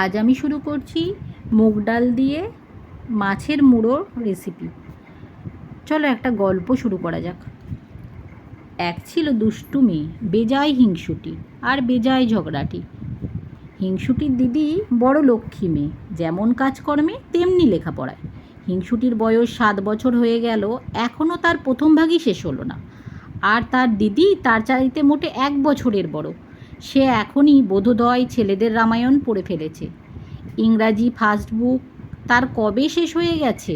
আজ আমি শুরু করছি মুগ ডাল দিয়ে মাছের মুড়োর রেসিপি। চলো একটা গল্প শুরু করা যাক। এক ছিল দুষ্টু মেয়ে, বেজায় হিংসুটি আর বেজায় ঝগড়াটি। হিংসুটির দিদি বড় লক্ষ্মী মেয়ে, যেমন কাজকর্মে তেমনি লেখাপড়ায়। হিংসুটির বয়স 7 বছর হয়ে গেল, এখনও তার প্রথম ভাগই শেষ হলো না। আর তার দিদি তার চাইতে মোটে 1 বছরের বড়। সে এখনই বোধোদয় ছেলেদের রামায়ণ পড়ে ফেলেছে। ইংরাজি ফার্স্ট বুক তার কবে শেষ হয়ে গেছে।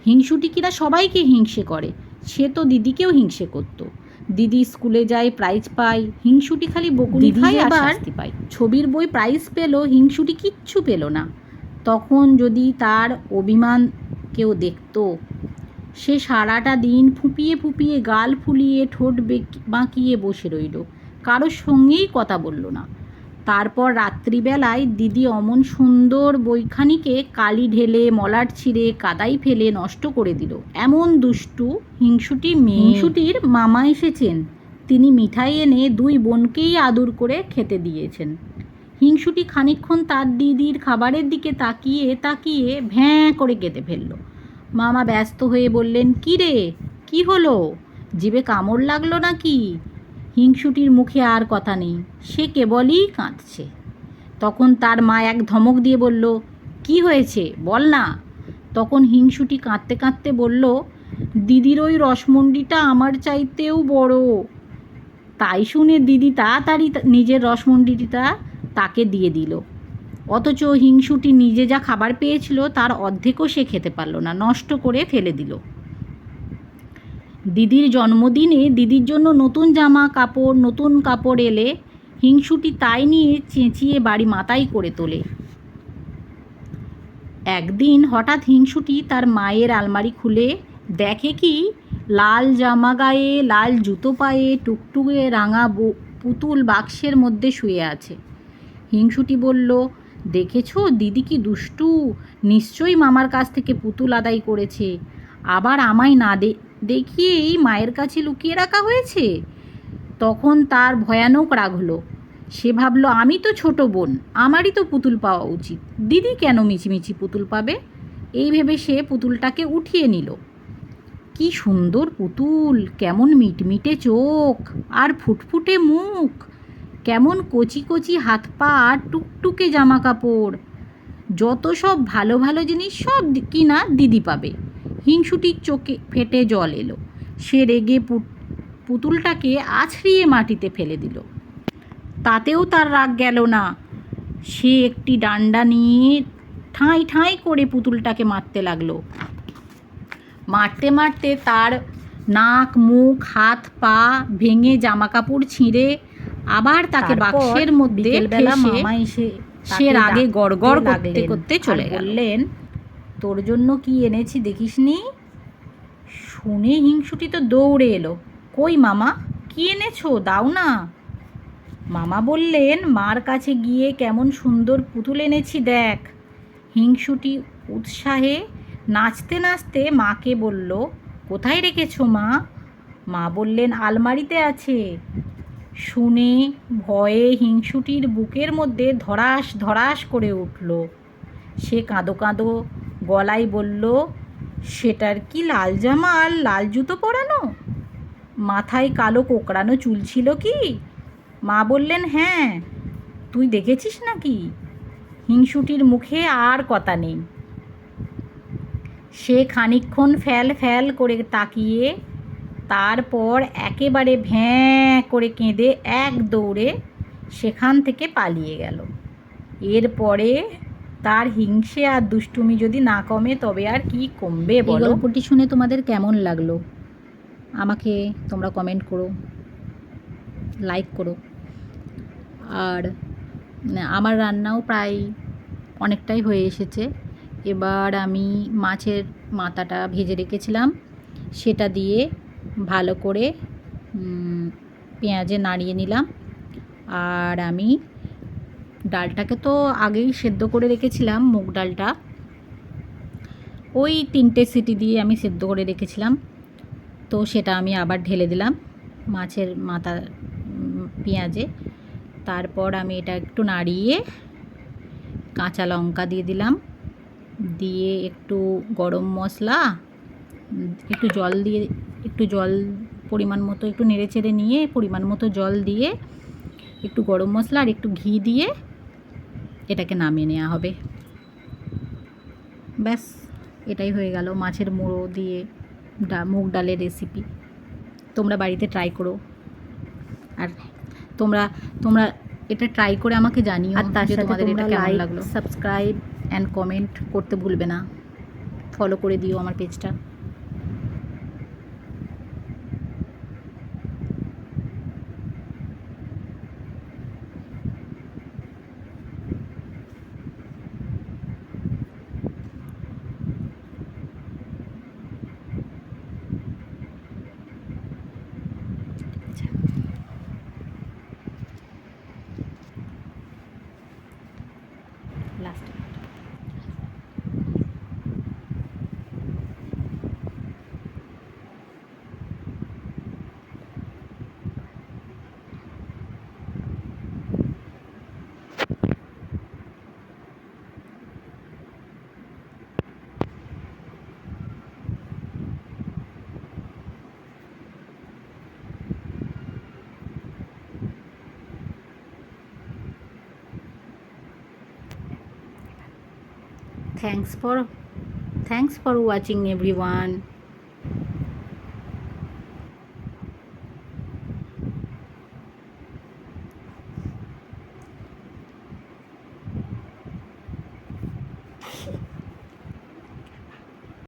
হিংসুটি কিনা সবাইকে হিংসে করে, সে তো দিদিকেও হিংসে করত। দিদি স্কুলে যায়, প্রাইজ পায়, হিংসুটি খালি বকুনি খায় আর শাস্তি পায়। ছবির বই প্রাইজ পেল, হিংসুটি কিচ্ছু পেল না। তখন যদি তার অভিমান কেউ দেখত, সে সারাটা দিন ফুঁপিয়ে ফুঁপিয়ে গাল ফুলিয়ে ঠোঁট বাঁকিয়ে বসে রইল, কারোর সঙ্গেই কথা বলল না। তারপর রাত্রিবেলায় দিদি অমন সুন্দর বইখানিকে কালি ঢেলে, মলাট ছিঁড়ে, কাদাই ফেলে নষ্ট করে দিল। এমন দুষ্টু হিংসুটি মেয়ে। হিংসুটির মামা এসেছেন, তিনি মিঠাই এনে 2 বোনকেই আদর করে খেতে দিয়েছেন। হিংসুটি খানিকক্ষণ তার দিদির খাবারের দিকে তাকিয়ে তাকিয়ে ভ্যাঁ করে কেঁদে ফেলল। মামা ব্যস্ত হয়ে বললেন, কী রে, কী হলো, জিভে কামড় লাগলো নাকি? হিংসুটির মুখে আর কথা নেই, সে কেবলই কাঁদছে। তখন তার মা এক ধমক দিয়ে বলল, কি হয়েছে বল না। তখন হিংসুটি কাঁদতে কাঁদতে বলল, দিদির ওই রসমন্ডিটা আমার চাইতেও বড়। তাই শুনে দিদি তাড়াতাড়ি নিজের রসমন্ডিটা তাকে দিয়ে দিল। অথচ হিংসুটি নিজে যা খাবার পেয়েছিল তার অর্ধেকও সে খেতে পারল না, নষ্ট করে ফেলে দিল। দিদির জন্মদিনে দিদির জন্য নতুন কাপড় এলে হিংসুটি তাই নিয়ে চেঁচিয়ে বাড়ি মাতাই করে তোলে। একদিন হঠাৎ হিংসুটি তার মায়ের আলমারি খুলে দেখে কি, লাল জামা গায়ে, লাল জুতো পায়ে, টুকটুকে রাঙা পুতুল বাক্সের মধ্যে শুয়ে আছে। হিংসুটি বলল, দেখেছো দিদি কি দুষ্টু, নিশ্চয়ই মামার কাছ থেকে পুতুল আদায় করেছে, আবার আমায় না দেখিয়েই মায়ের কাছে লুকিয়ে রাখা হয়েছে। তখন তার ভয়ানক রাগ হলো। সে ভাবল, আমি তো ছোট বোন, আমারই তো পুতুল পাওয়া উচিত, দিদি কেন মিছিমিছি পুতুল পাবে। এই ভেবে সে পুতুলটাকে উঠিয়ে নিল। কি সুন্দর পুতুল, কেমন মিটমিটে চোখ আর ফুটফুটে মুখ, কেমন কচি কচি হাত পা আর টুকটুকে জামা কাপড়, যত সব ভালো ভালো জিনিস সব কিনা দিদি পাবে। হিংসুটির চোখে ফেটে জল এলো। সে রেগে পুতুলটাকে আছড়িয়ে মাটিতে ফেলে দিল। তাতেও তার রাগ গেল না। সে একটি ডান্ডা নিয়ে ঠাঁই ঠাঁই করে পুতুলটাকে মারতে লাগলো। মারতে মারতে তার নাক, মুখ, হাত পা ভেঙে, জামা কাপড় ছিঁড়ে আবার তাকে বাক্সের মধ্যে ফেলে সে রাগে গড়গড় করতে করতে চলে গেলেন। তোর জন্য কি এনেছি দেখিসনি? শুনে হিংসুটি তো দৌড়ে এলো। কই মামা, কি এনেছো, দাও না। মামা বললেন, মার কাছে গিয়ে কেমন সুন্দর পুতুল এনেছি দেখ। হিংসুটি উৎসাহে নাচতে নাচতে মাকে বলল, কোথায় রেখেছো মা? মা বললেন, আলমারিতে আছে। শুনে ভয়ে হিংসুটির বুকের মধ্যে ধড়াস ধড়াস করে উঠল। সে কাঁদো কাঁদো গলায় বলল, সেটার কি লাল জামা আর লাল জুতো পরানো? মাথায় কালো কোকড়ানো চুল ছিল কি? মা বললেন, হ্যাঁ, তুই দেখেছিস নাকি? হিংসুটির মুখে আর কথা নেই। সে খানিকক্ষণ ফ্যাল ফ্যাল করে তাকিয়ে তারপর একেবারে ভ্যাঁ করে কেঁদে এক দৌড়ে সেখান থেকে পালিয়ে গেল। এরপরে তার হিংসে আর দুষ্টুমি যদি না কমে তবে আর কি কমবে বলো? গল্পটি শুনে তোমাদের কেমন লাগলো আমাকে তোমরা কমেন্ট করো, লাইক করো। আর আমার রান্নাও প্রায় অনেকটাই হয়ে এসেছে। এবার আমি মাছের মাথাটা ভেজে রেখেছিলাম, সেটা দিয়ে ভালো করে পেঁয়াজে নাড়িয়ে নিলাম। আর আমি ডালটাকে তো আগেই সেদ্ধ করে রেখেছিলাম, মুগ ডালটা ওই 3টে সিটি দিয়ে আমি সেদ্ধ করে রেখেছিলাম। তো সেটা আমি আবার ঢেলে দিলাম মাছের মাথা পেঁয়াজে। তারপর আমি এটা একটু নাড়িয়ে কাঁচা লঙ্কা দিয়ে দিলাম, দিয়ে একটু গরম মশলা, একটু জল পরিমাণ মতো একটু নেড়ে চেড়ে নিয়ে পরিমাণ মতো জল দিয়ে একটু গরম মশলা আর একটু ঘি দিয়ে এটাকে নামিয়ে নেওয়া হবে। ব্যাস, এটাই হয়ে গেল মাছের মুড়ো দিয়ে মুগ ডালের রেসিপি। তোমরা বাড়িতে ট্রাই করো, আর তোমরা এটা ট্রাই করে আমাকে জানিও, আর তার সাথে তোমাদের এটা কেমন লাগলো। সাবস্ক্রাইব অ্যান্ড কমেন্ট করতে ভুলবে না, ফলো করে দিও আমার পেজটা। Last Thanks for watching everyone.